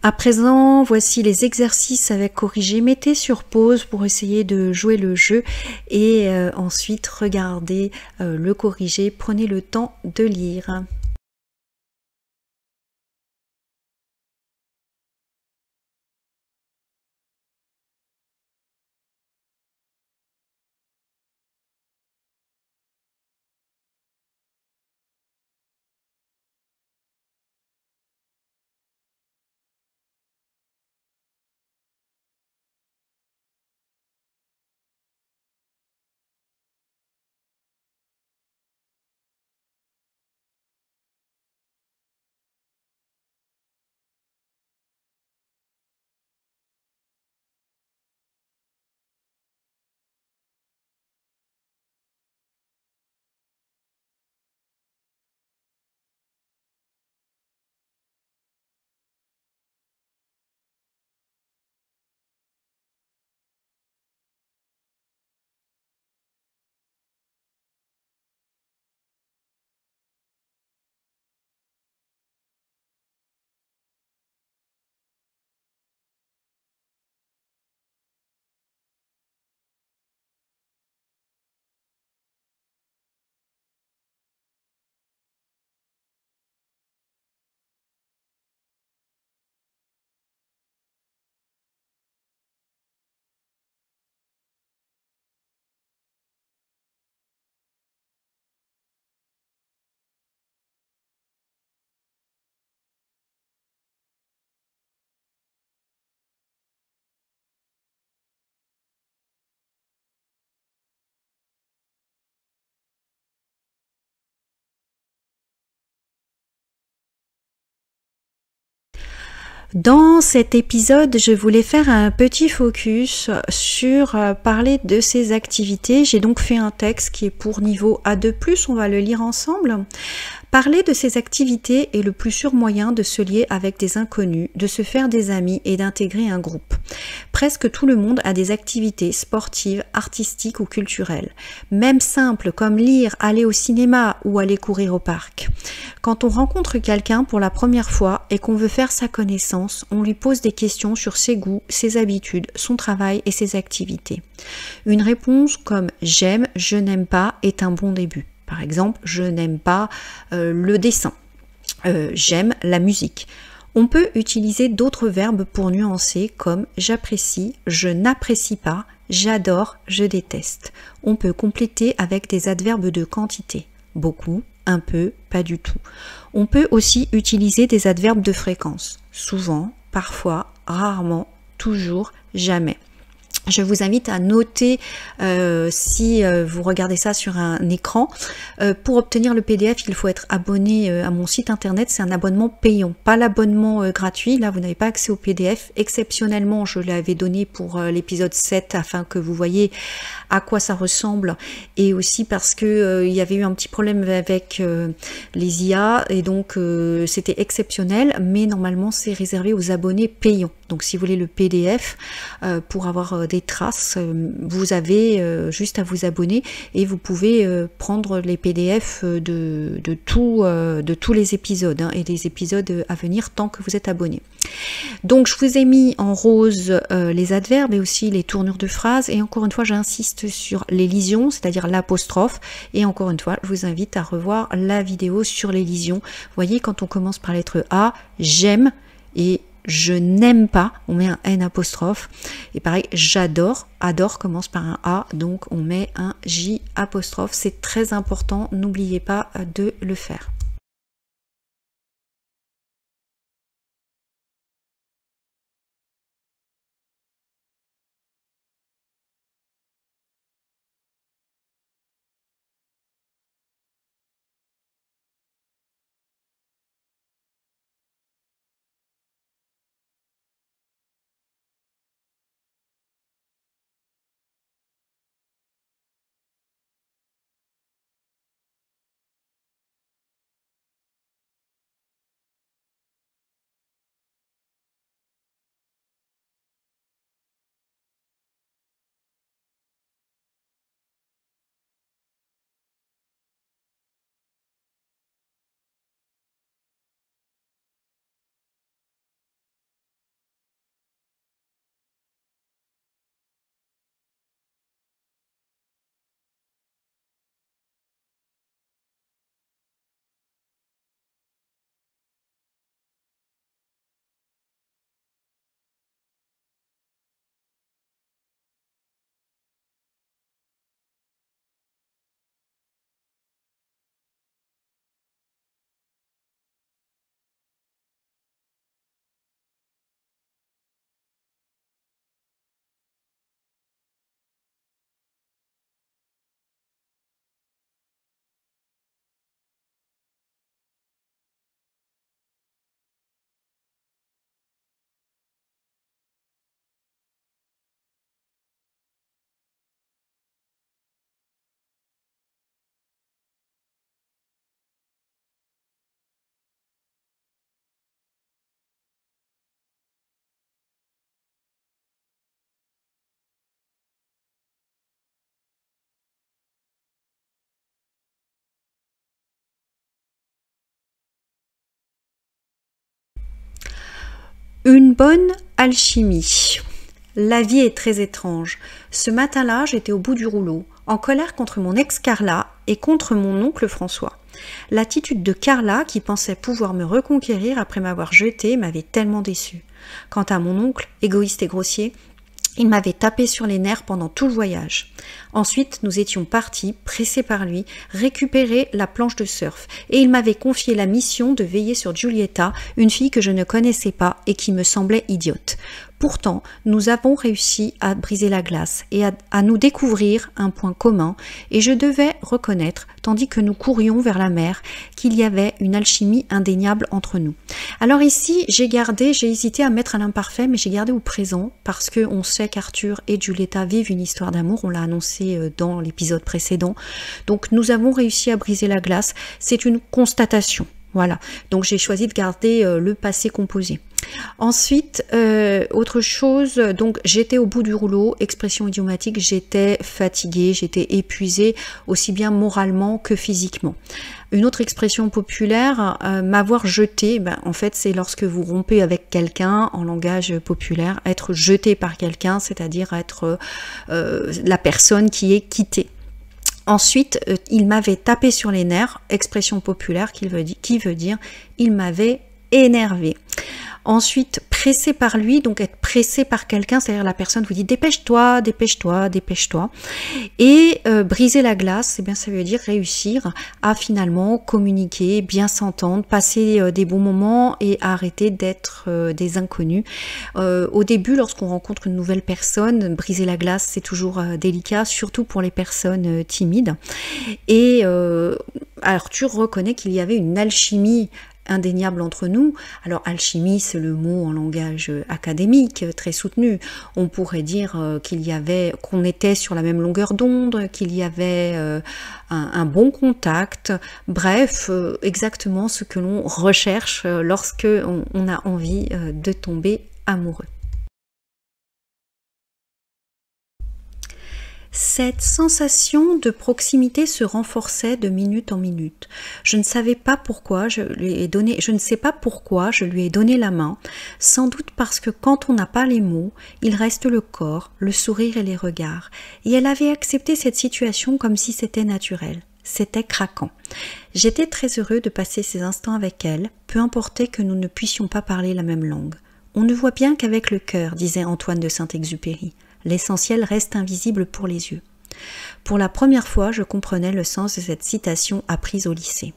À présent, voici les exercices avec corrigé. Mettez sur pause pour essayer de jouer le jeu et ensuite regardez le corrigé. Prenez le temps de lire. Dans cet épisode, je voulais faire un petit focus sur parler de ces activités. J'ai donc fait un texte qui est pour niveau A2+, on va le lire ensemble. Parler de ces activités est le plus sûr moyen de se lier avec des inconnus, de se faire des amis et d'intégrer un groupe. Presque tout le monde a des activités sportives, artistiques ou culturelles, même simples comme lire, aller au cinéma ou aller courir au parc. Quand on rencontre quelqu'un pour la première fois et qu'on veut faire sa connaissance, on lui pose des questions sur ses goûts, ses habitudes, son travail et ses activités. Une réponse comme « j'aime »,« je n'aime pas » est un bon début. Par exemple, je n'aime pas le dessin, j'aime la musique. On peut utiliser d'autres verbes pour nuancer comme j'apprécie, je n'apprécie pas, j'adore, je déteste. On peut compléter avec des adverbes de quantité, beaucoup, un peu, pas du tout. On peut aussi utiliser des adverbes de fréquence, souvent, parfois, rarement, toujours, jamais. Je vous invite à noter si vous regardez ça sur un écran. Pour obtenir le PDF, il faut être abonné à mon site internet. C'est un abonnement payant, pas l'abonnement gratuit. Là, vous n'avez pas accès au PDF. Exceptionnellement, je l'avais donné pour l'épisode 7 afin que vous voyez à quoi ça ressemble. Et aussi parce que il y avait eu un petit problème avec les IA et donc c'était exceptionnel. Mais normalement, c'est réservé aux abonnés payants. Donc si vous voulez le PDF pour avoir des traces, vous avez juste à vous abonner et vous pouvez prendre les PDF de tous les épisodes et des épisodes à venir tant que vous êtes abonné. Donc je vous ai mis en rose les adverbes et aussi les tournures de phrases et encore une fois j'insiste sur l'élision, c'est-à-dire l'apostrophe, et encore une fois je vous invite à revoir la vidéo sur l'élision. Vous voyez, quand on commence par la lettre A, j'aime, et je n'aime pas, on met un N apostrophe. Et pareil, j'adore, adore commence par un A, donc on met un J apostrophe. C'est très important, n'oubliez pas de le faire. Une bonne alchimie. La vie est très étrange. Ce matin-là, j'étais au bout du rouleau, en colère contre mon ex Carla et contre mon oncle François. L'attitude de Carla, qui pensait pouvoir me reconquérir après m'avoir jeté, m'avait tellement déçue. Quant à mon oncle, égoïste et grossier, il m'avait tapé sur les nerfs pendant tout le voyage. Ensuite, nous étions partis, pressés par lui, récupérer la planche de surf, et il m'avait confié la mission de veiller sur Giulietta, une fille que je ne connaissais pas et qui me semblait idiote. Pourtant, nous avons réussi à briser la glace et à nous découvrir un point commun, et je devais reconnaître, tandis que nous courions vers la mer, qu'il y avait une alchimie indéniable entre nous. Alors ici, j'ai hésité à mettre à l'imparfait, mais j'ai gardé au présent, parce qu'on sait qu'Arthur et Giulietta vivent une histoire d'amour, on l'a annoncé dans l'épisode précédent. Donc nous avons réussi à briser la glace, c'est une constatation. Voilà, donc j'ai choisi de garder le passé composé. Ensuite, autre chose, donc j'étais au bout du rouleau, expression idiomatique, j'étais fatiguée, j'étais épuisée, aussi bien moralement que physiquement. Une autre expression populaire, m'avoir jeté, en fait c'est lorsque vous rompez avec quelqu'un, en langage populaire, être jeté par quelqu'un, c'est-à-dire être la personne qui est quittée. Ensuite, il m'avait tapé sur les nerfs, expression populaire qui veut dire il m'avait énervé. Ensuite, pressé par lui, donc être pressé par quelqu'un, c'est-à-dire la personne vous dit dépêche-toi, dépêche-toi, dépêche-toi. Et briser la glace, eh bien, ça veut dire réussir à finalement communiquer, bien s'entendre, passer des bons moments et arrêter d'être des inconnus. Au début, lorsqu'on rencontre une nouvelle personne, briser la glace, c'est toujours délicat, surtout pour les personnes timides. Et Arthur reconnaît qu'il y avait une alchimie indéniable entre nous. Alors alchimie, c'est le mot en langage académique très soutenu. On pourrait dire qu'on était sur la même longueur d'onde, qu'il y avait un bon contact, bref, exactement ce que l'on recherche lorsque on a envie de tomber amoureux. Cette sensation de proximité se renforçait de minute en minute. Je ne sais pas pourquoi je lui ai donné la main, sans doute parce que quand on n'a pas les mots, il reste le corps, le sourire et les regards. Et elle avait accepté cette situation comme si c'était naturel. C'était craquant. J'étais très heureux de passer ces instants avec elle, peu importait que nous ne puissions pas parler la même langue. On ne voit bien qu'avec le cœur, disait Antoine de Saint-Exupéry. L'essentiel reste invisible pour les yeux. Pour la première fois, je comprenais le sens de cette citation apprise au lycée.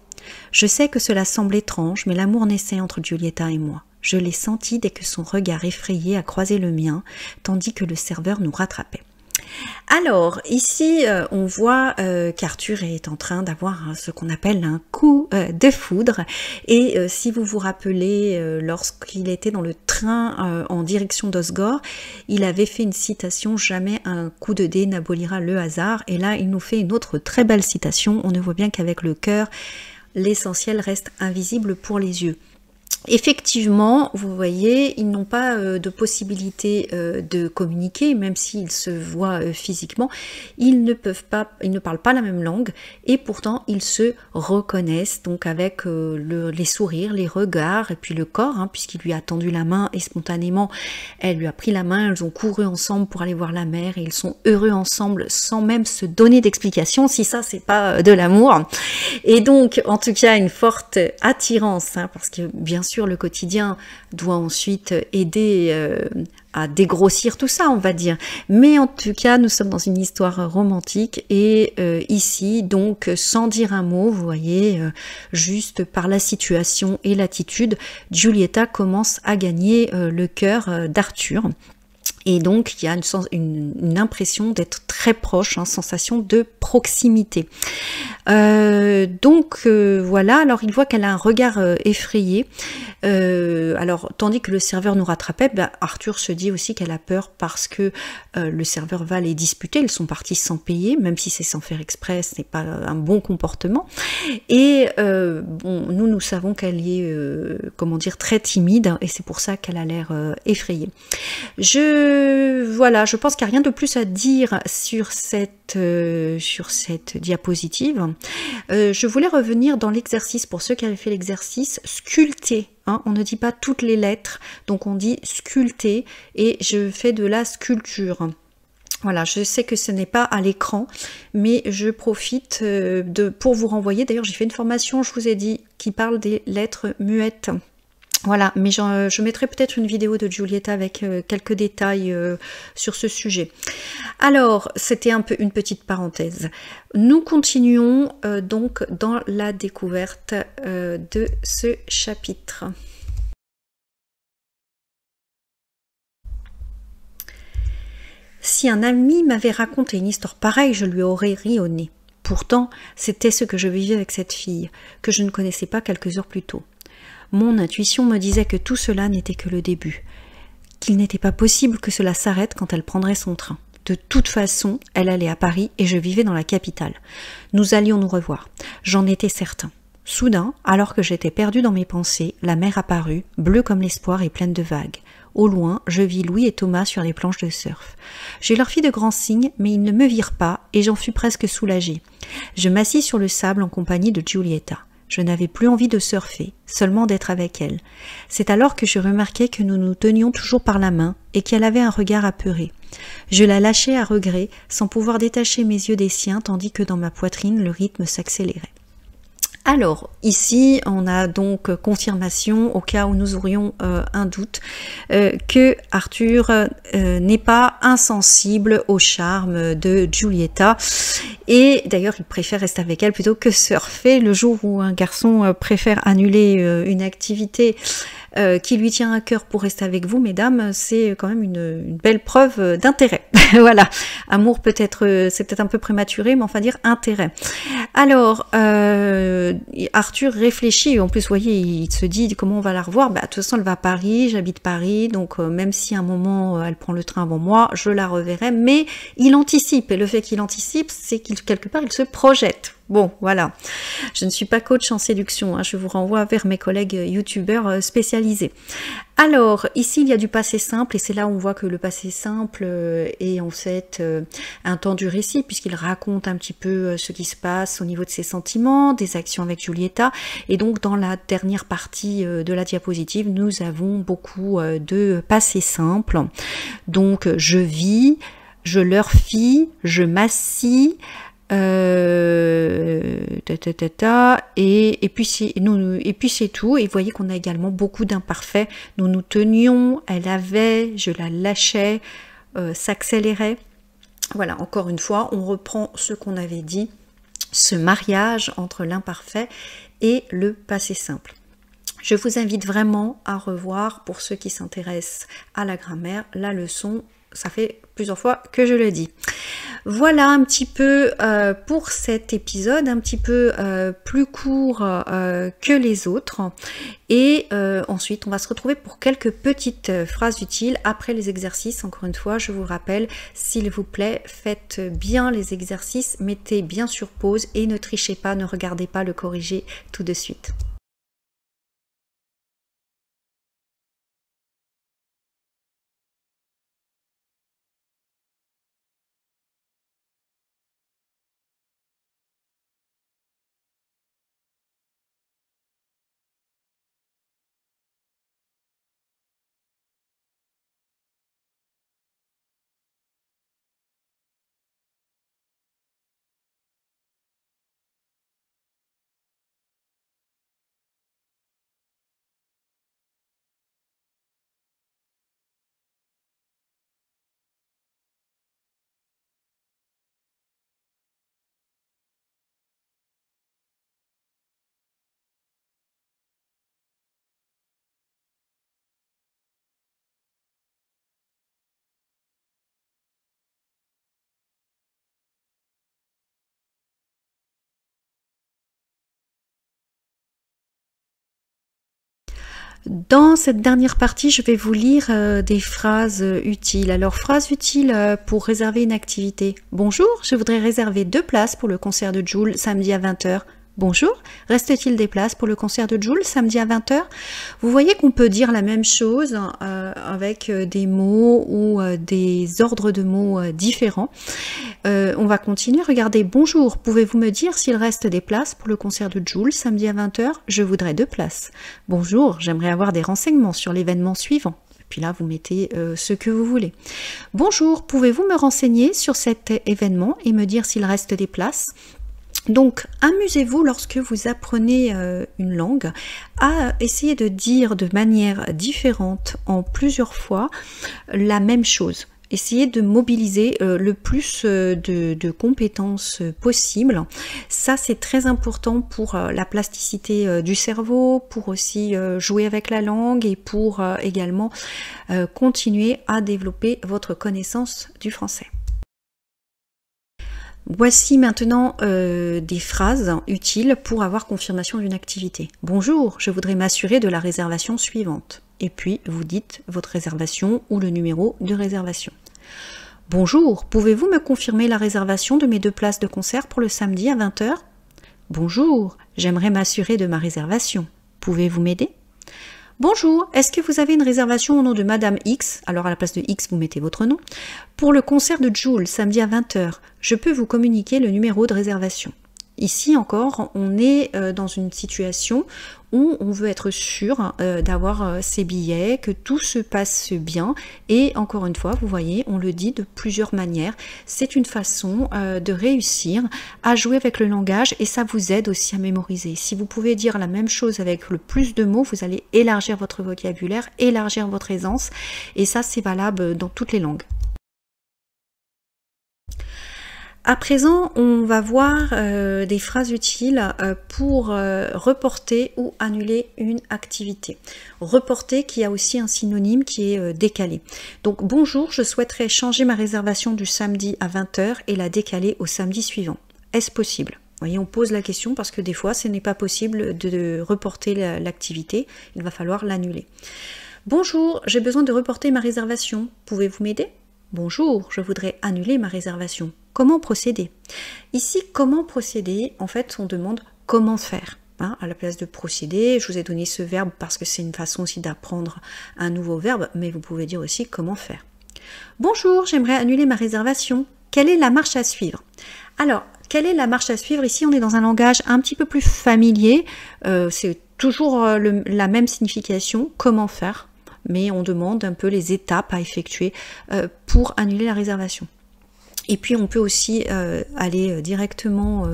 Je sais que cela semble étrange, mais l'amour naissait entre Giulietta et moi. Je l'ai senti dès que son regard effrayé a croisé le mien, tandis que le serveur nous rattrapait. Alors, ici, on voit qu'Arthur est en train d'avoir ce qu'on appelle un coup de foudre. Et si vous vous rappelez, lorsqu'il était dans le train en direction d'Osgore, il avait fait une citation « Jamais un coup de dé n'abolira le hasard ». Et là, il nous fait une autre très belle citation. On ne voit bien qu'avec le cœur, l'essentiel reste invisible pour les yeux. Effectivement, vous voyez, ils n'ont pas de possibilité de communiquer, même s'ils se voient physiquement, ils ne parlent pas la même langue, et pourtant ils se reconnaissent, donc avec les sourires, les regards, et puis le corps, puisqu'il lui a tendu la main, et spontanément, elle lui a pris la main, elles ont couru ensemble pour aller voir la mer, et ils sont heureux ensemble, sans même se donner d'explication, si ça c'est pas de l'amour. Et donc, en tout cas, une forte attirance, parce que bien sûr, le quotidien doit ensuite aider à dégrossir tout ça, on va dire. Mais en tout cas, nous sommes dans une histoire romantique et ici, donc, sans dire un mot, vous voyez, juste par la situation et l'attitude, Giulietta commence à gagner le cœur d'Arthur. Et donc, il y a une impression d'être très proche, sensation de proximité. Voilà, alors il voit qu'elle a un regard effrayé. Alors, tandis que le serveur nous rattrapait, Arthur se dit aussi qu'elle a peur parce que le serveur va les disputer. Ils sont partis sans payer, même si c'est sans faire exprès, ce n'est pas un bon comportement. Et nous savons qu'elle est, très timide, et c'est pour ça qu'elle a l'air effrayée. Voilà, je pense qu'il n'y a rien de plus à dire sur cette diapositive. Je voulais revenir dans l'exercice, pour ceux qui avaient fait l'exercice, sculpter. On ne dit pas toutes les lettres, donc on dit sculpter, et je fais de la sculpture. Voilà, je sais que ce n'est pas à l'écran, mais je profite pour vous renvoyer. D'ailleurs, j'ai fait une formation, je vous ai dit, qui parle des lettres muettes. Voilà, mais je mettrai peut-être une vidéo de Giulietta avec quelques détails sur ce sujet. Alors, c'était un peu une petite parenthèse. Nous continuons donc dans la découverte de ce chapitre. Si un ami m'avait raconté une histoire pareille, je lui aurais ri au nez. Pourtant, c'était ce que je vivais avec cette fille, que je ne connaissais pas quelques heures plus tôt. Mon intuition me disait que tout cela n'était que le début, qu'il n'était pas possible que cela s'arrête quand elle prendrait son train. De toute façon, elle allait à Paris et je vivais dans la capitale. Nous allions nous revoir, j'en étais certain. Soudain, alors que j'étais perdue dans mes pensées, la mer apparut, bleue comme l'espoir et pleine de vagues. Au loin, je vis Louis et Thomas sur les planches de surf. Je leur fis de grands signes, mais ils ne me virent pas et j'en fus presque soulagée. Je m'assis sur le sable en compagnie de Giulietta. Je n'avais plus envie de surfer, seulement d'être avec elle. C'est alors que je remarquai que nous nous tenions toujours par la main et qu'elle avait un regard apeuré. Je la lâchai à regret, sans pouvoir détacher mes yeux des siens, tandis que dans ma poitrine le rythme s'accélérait. Alors, ici, on a donc confirmation, au cas où nous aurions un doute, que Arthur n'est pas insensible au charme de Giulietta. Et d'ailleurs, il préfère rester avec elle plutôt que surfer. Le jour où un garçon préfère annuler une activité qui lui tient à cœur pour rester avec vous, mesdames, c'est quand même une belle preuve d'intérêt. Voilà, amour peut-être, c'est peut-être un peu prématuré, mais enfin dire intérêt. Alors, Arthur réfléchit, en plus, vous voyez, il se dit comment on va la revoir. Bah, de toute façon, elle va à Paris, j'habite Paris, donc même si à un moment elle prend le train avant moi, je la reverrai, mais il anticipe, et le fait qu'il anticipe, c'est qu'il quelque part il se projette. Bon, voilà. Je ne suis pas coach en séduction, hein, je vous renvoie vers mes collègues youtubeurs spécialisés. Alors, ici, il y a du passé simple, et c'est là où on voit que le passé simple est en fait un temps du récit, puisqu'il raconte un petit peu ce qui se passe au niveau de ses sentiments, des actions avec Giulietta, et donc dans la dernière partie de la diapositive, nous avons beaucoup de passé simple. Donc, je vis, je leur fis, je m'assis, et puis c'est tout. Et vous voyez qu'on a également beaucoup d'imparfaits. Nous nous tenions, elle avait, je la lâchais, s'accélérait. Voilà, encore une fois, on reprend ce qu'on avait dit, ce mariage entre l'imparfait et le passé simple. Je vous invite vraiment à revoir, pour ceux qui s'intéressent à la grammaire, la leçon. Ça fait plusieurs fois que je le dis. Voilà un petit peu pour cet épisode, un petit peu plus court que les autres. Et ensuite, on va se retrouver pour quelques petites phrases utiles après les exercices. Encore une fois, je vous rappelle, s'il vous plaît, faites bien les exercices, mettez bien sur pause et ne trichez pas, ne regardez pas le corriger tout de suite. Dans cette dernière partie, je vais vous lire des phrases utiles. Alors, phrase utile pour réserver une activité. Bonjour, je voudrais réserver 2 places pour le concert de Jul samedi à 20 h. Bonjour, reste-t-il des places pour le concert de Jul samedi à 20 h? Vous voyez qu'on peut dire la même chose avec des mots ou des ordres de mots différents. On va continuer. Regardez, bonjour, pouvez-vous me dire s'il reste des places pour le concert de Jul samedi à 20 h? Je voudrais 2 places. Bonjour, j'aimerais avoir des renseignements sur l'événement suivant. Puis là, vous mettez ce que vous voulez. Bonjour, pouvez-vous me renseigner sur cet événement et me dire s'il reste des places? Donc, amusez-vous lorsque vous apprenez une langue à essayer de dire de manière différente en plusieurs fois la même chose. Essayez de mobiliser le plus de compétences possibles. Ça, c'est très important pour la plasticité du cerveau, pour aussi jouer avec la langue et pour également continuer à développer votre connaissance du français. Voici maintenant des phrases utiles pour avoir confirmation d'une activité. Bonjour, je voudrais m'assurer de la réservation suivante. Et puis, vous dites votre réservation ou le numéro de réservation. Bonjour, pouvez-vous me confirmer la réservation de mes 2 places de concert pour le samedi à 20 h? Bonjour, j'aimerais m'assurer de ma réservation. Pouvez-vous m'aider? Bonjour, est-ce que vous avez une réservation au nom de Madame X? Alors à la place de X, vous mettez votre nom. Pour le concert de Jules, samedi à 20 h, je peux vous communiquer le numéro de réservation. Ici encore, on est dans une situation où on veut être sûr d'avoir ses billets, que tout se passe bien. Et encore une fois, vous voyez, on le dit de plusieurs manières. C'est une façon de réussir à jouer avec le langage et ça vous aide aussi à mémoriser. Si vous pouvez dire la même chose avec le plus de mots, vous allez élargir votre vocabulaire, élargir votre aisance. Et ça, c'est valable dans toutes les langues. À présent, on va voir des phrases utiles pour reporter ou annuler une activité. Reporter qui a aussi un synonyme qui est décalé. Donc bonjour, je souhaiterais changer ma réservation du samedi à 20 h et la décaler au samedi suivant. Est-ce possible? Vous voyez, on pose la question parce que des fois, ce n'est pas possible de reporter l'activité. Il va falloir l'annuler. Bonjour, j'ai besoin de reporter ma réservation. Pouvez-vous m'aider? Bonjour, je voudrais annuler ma réservation. Comment procéder? Ici, comment procéder? En fait, on demande comment faire. Hein, à la place de procéder, je vous ai donné ce verbe parce que c'est une façon aussi d'apprendre un nouveau verbe, mais vous pouvez dire aussi comment faire. Bonjour, j'aimerais annuler ma réservation. Quelle est la marche à suivre? Alors, quelle est la marche à suivre? Ici, on est dans un langage un petit peu plus familier. C'est toujours la même signification, comment faire. Mais on demande un peu les étapes à effectuer pour annuler la réservation. Et puis on peut aussi aller directement,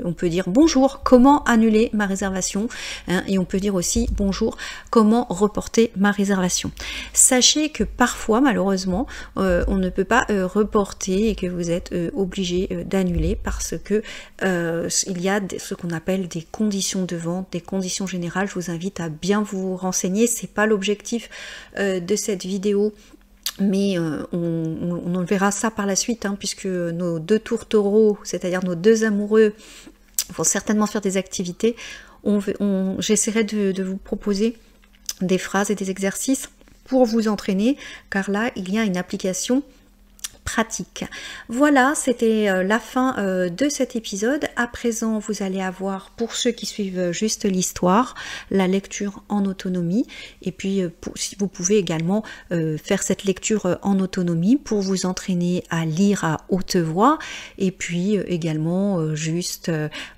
on peut dire bonjour, comment annuler ma réservation, hein, et on peut dire aussi bonjour, comment reporter ma réservation. Sachez que parfois, malheureusement, on ne peut pas reporter et que vous êtes obligé d'annuler parce que il y a ce qu'on appelle des conditions de vente, des conditions générales. Je vous invite à bien vous renseigner, c'est pas l'objectif de cette vidéo. Mais on verra ça par la suite, hein, puisque nos 2 tourtereaux, c'est-à-dire nos 2 amoureux, vont certainement faire des activités. J'essaierai de vous proposer des phrases et des exercices pour vous entraîner, car là, il y a une application pratique. Voilà, c'était la fin de cet épisode. À présent, vous allez avoir, pour ceux qui suivent juste l'histoire, la lecture en autonomie. Et puis, si vous pouvez également faire cette lecture en autonomie pour vous entraîner à lire à haute voix. Et puis également, juste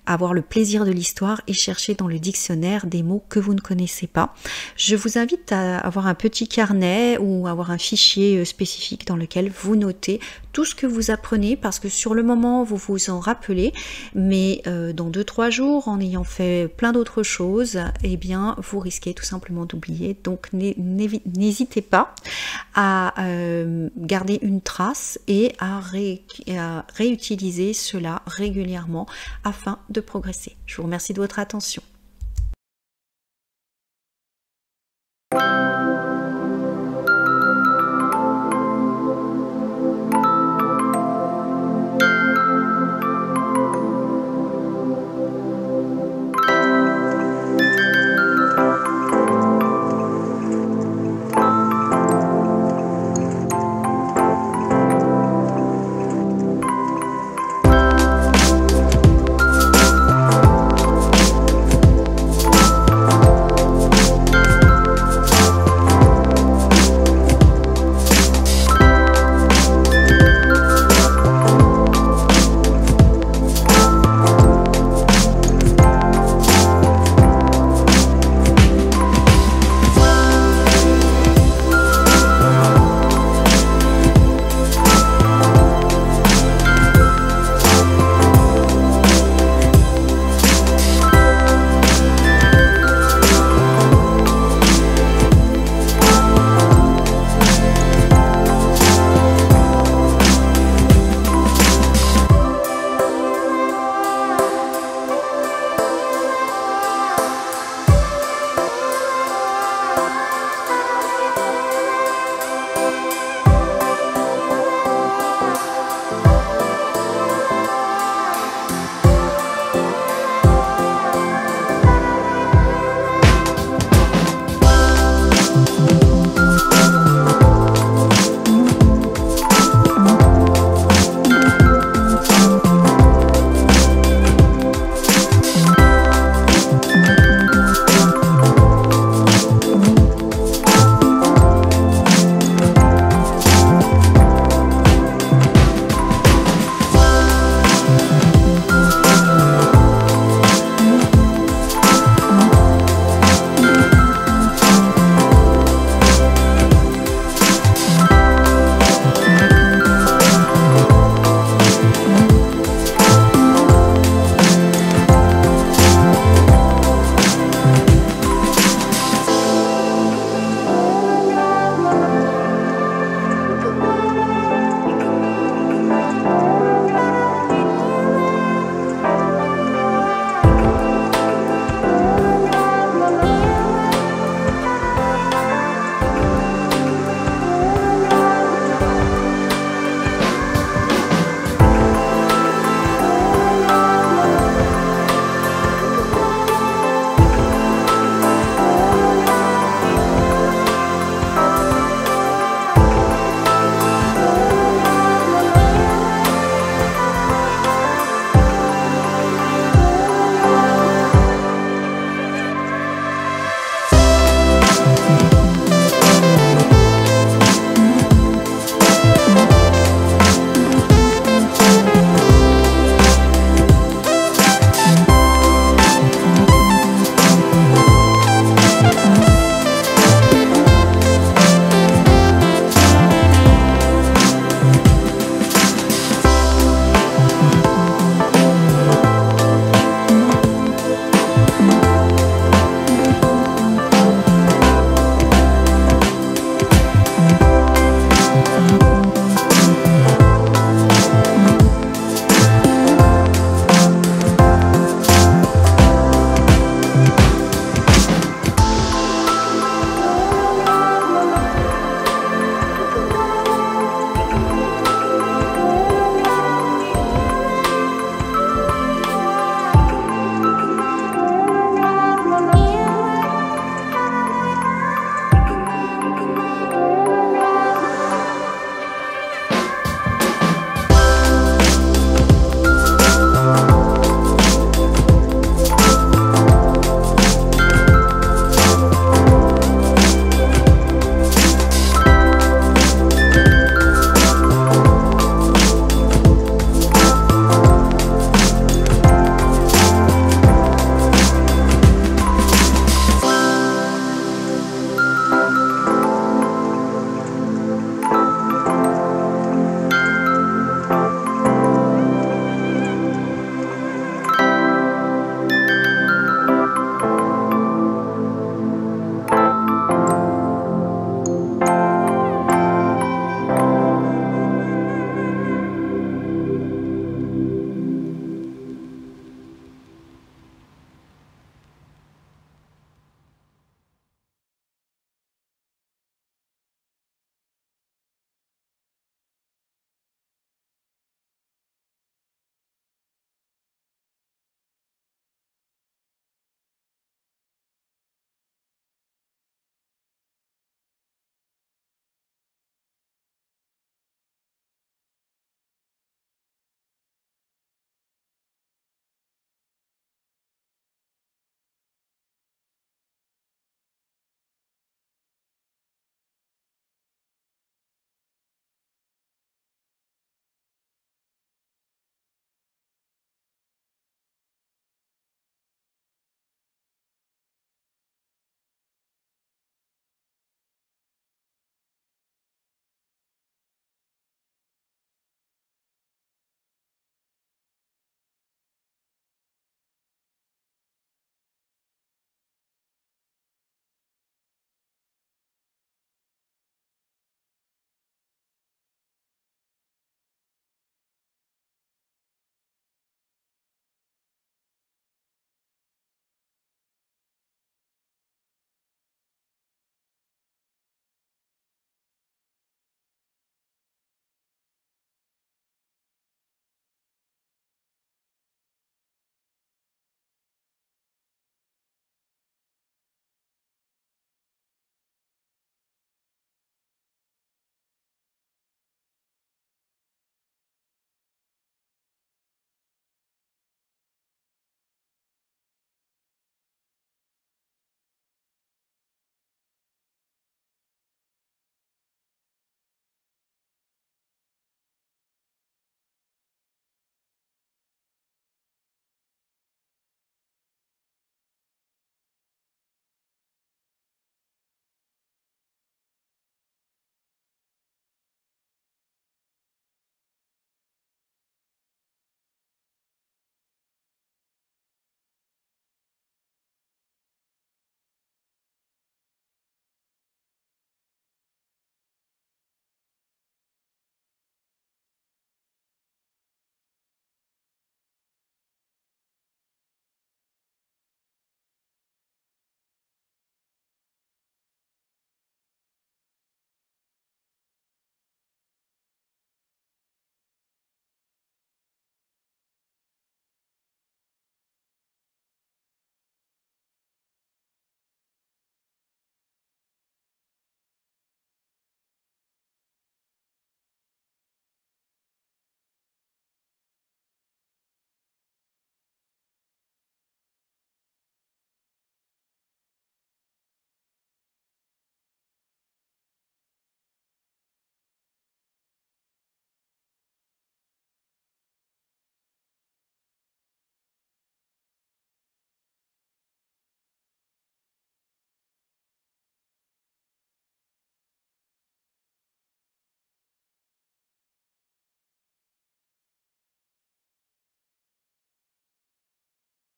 avoir le plaisir de l'histoire et chercher dans le dictionnaire des mots que vous ne connaissez pas. Je vous invite à avoir un petit carnet ou avoir un fichier spécifique dans lequel vous notez tout ce que vous apprenez, parce que sur le moment vous vous en rappelez, mais dans 2-3 jours, en ayant fait plein d'autres choses, eh bien vous risquez tout simplement d'oublier. Donc n'hésitez pas à garder une trace et à réutiliser cela régulièrement afin de progresser. Je vous remercie de votre attention.